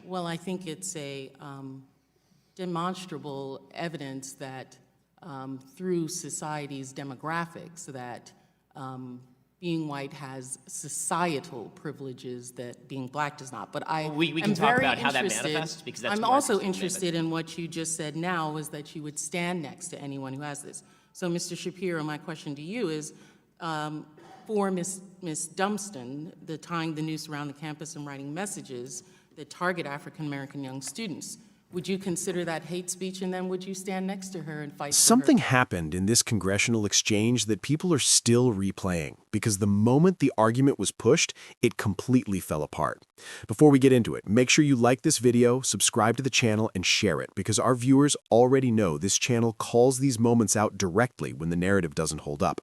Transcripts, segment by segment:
Well, I think it's a demonstrable evidence that through society's demographics that being white has societal privileges that being black does not. But we can talk about how that manifests, because that's I'm more also interesting interested in what you just said now, is that you would stand next to anyone who has this. So, Mr. Shapiro, my question to you is, for Ms. Dunston, the tying the noose around the campus and writing messages that target African-American young students, would you consider that hate speech, and then would you stand next to her and fight for her? Something happened in this congressional exchange that people are still replaying, because the moment the argument was pushed, it completely fell apart. Before we get into it, make sure you like this video, subscribe to the channel, and share it, because our viewers already know this channel calls these moments out directly when the narrative doesn't hold up.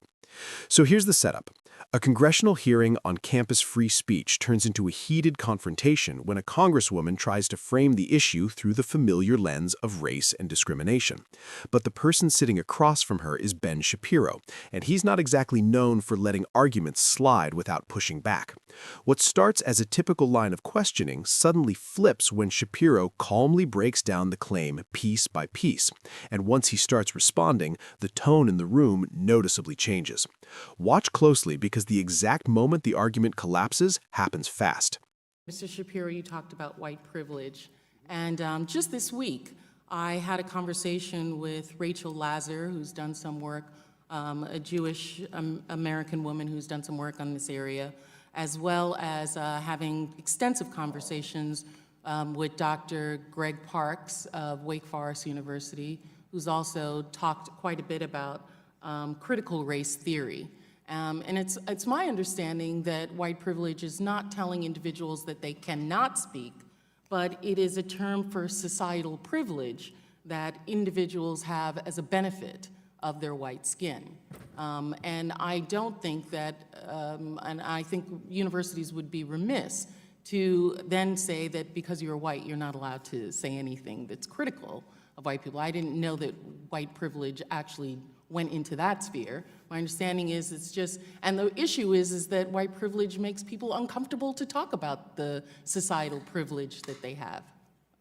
So here's the setup. A congressional hearing on campus free speech turns into a heated confrontation when a congresswoman tries to frame the issue through the familiar lens of race and discrimination. But the person sitting across from her is Ben Shapiro, and he's not exactly known for letting arguments slide without pushing back. What starts as a typical line of questioning suddenly flips when Shapiro calmly breaks down the claim piece by piece. And once he starts responding, the tone in the room noticeably changes. Watch closely, because the exact moment the argument collapses happens fast. Mr. Shapiro, you talked about white privilege, and just this week, I had a conversation with Rachel Lazar, who's done some work, a Jewish American woman who's done some work on this area, as well as having extensive conversations with Dr. Greg Parks of Wake Forest University, who's also talked quite a bit about critical race theory. And it's my understanding that white privilege is not telling individuals that they cannot speak, but it is a term for societal privilege that individuals have as a benefit of their white skin. And I don't think that, and I think universities would be remiss to then say that because you're white, you're not allowed to say anything that's critical of white people. I didn't know that white privilege actually went into that sphere. My understanding is it's just, and the issue is that white privilege makes people uncomfortable to talk about the societal privilege that they have.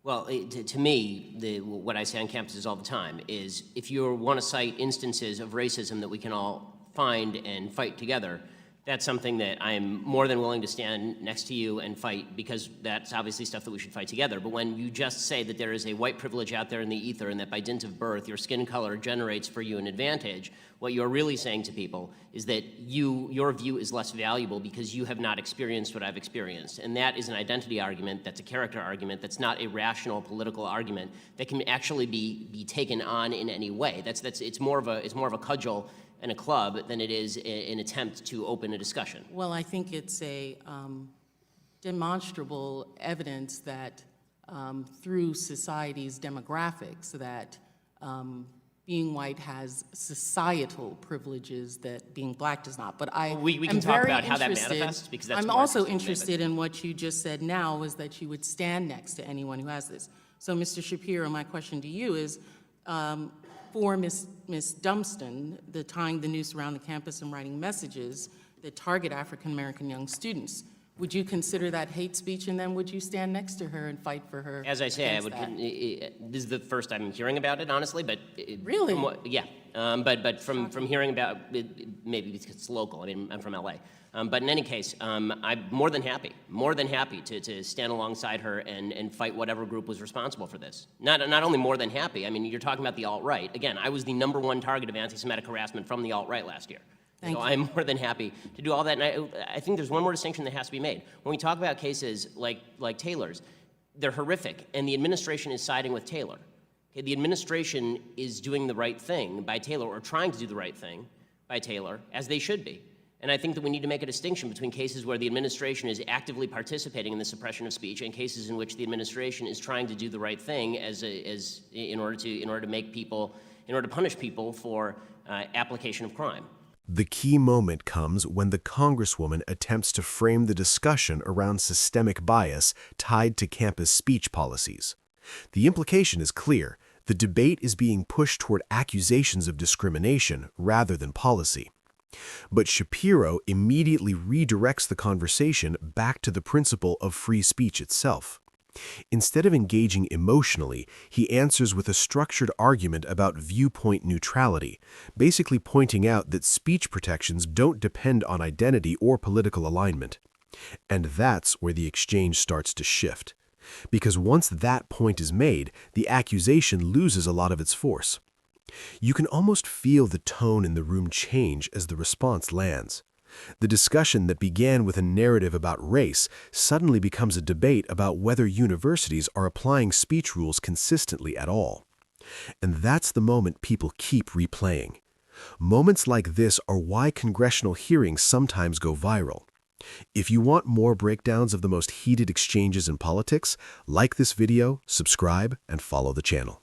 Well, to me, what I say on campuses all the time is, if you want to cite instances of racism that we can all find and fight together, that's something that I'm more than willing to stand next to you and fight, because that's obviously stuff that we should fight together. But when you just say that there is a white privilege out there in the ether and that by dint of birth your skin color generates for you an advantage, what you're really saying to people is that your view is less valuable because you have not experienced what I've experienced. And that is an identity argument, that's a character argument, that's not a rational political argument that can actually be taken on in any way. It's more of a cudgel and a club than it is an attempt to open a discussion. Well, I think it's a demonstrable evidence that through society's demographics that being white has societal privileges that being black does not. But we can talk about how that manifests, because that's I'm more also interesting interested in what you just said now, is that you would stand next to anyone who has this. So, Mr. Shapiro, my question to you is, for Ms. Dunston, the tying the noose around the campus and writing messages that target African-American young students, would you consider that hate speech, and then would you stand next to her and fight for her? As I say, I would. This is the first I'm hearing about it, honestly. But really, yeah. But from hearing about it, maybe because it's local. I mean, I'm from LA. But in any case, I'm more than happy to stand alongside her and fight whatever group was responsible for this. Not only more than happy. I mean, you're talking about the alt-right. Again, I was the #1 target of anti-Semitic harassment from the alt-right last year. So I'm more than happy to do all that. And I think there's one more distinction that has to be made. When we talk about cases like Taylor's, they're horrific, and the administration is siding with Taylor. Okay, the administration is doing the right thing by Taylor, or trying to do the right thing by Taylor, as they should be. And I think that we need to make a distinction between cases where the administration is actively participating in the suppression of speech and cases in which the administration is trying to do the right thing in order to punish people for application of crime. The key moment comes when the Congresswoman attempts to frame the discussion around systemic bias tied to campus speech policies. The implication is clear. The debate is being pushed toward accusations of discrimination rather than policy. But Shapiro immediately redirects the conversation back to the principle of free speech itself. Instead of engaging emotionally, he answers with a structured argument about viewpoint neutrality, basically pointing out that speech protections don't depend on identity or political alignment. And that's where the exchange starts to shift. Because once that point is made, the accusation loses a lot of its force. You can almost feel the tone in the room change as the response lands. The discussion that began with a narrative about race suddenly becomes a debate about whether universities are applying speech rules consistently at all. And that's the moment people keep replaying. Moments like this are why congressional hearings sometimes go viral. If you want more breakdowns of the most heated exchanges in politics, like this video, subscribe, and follow the channel.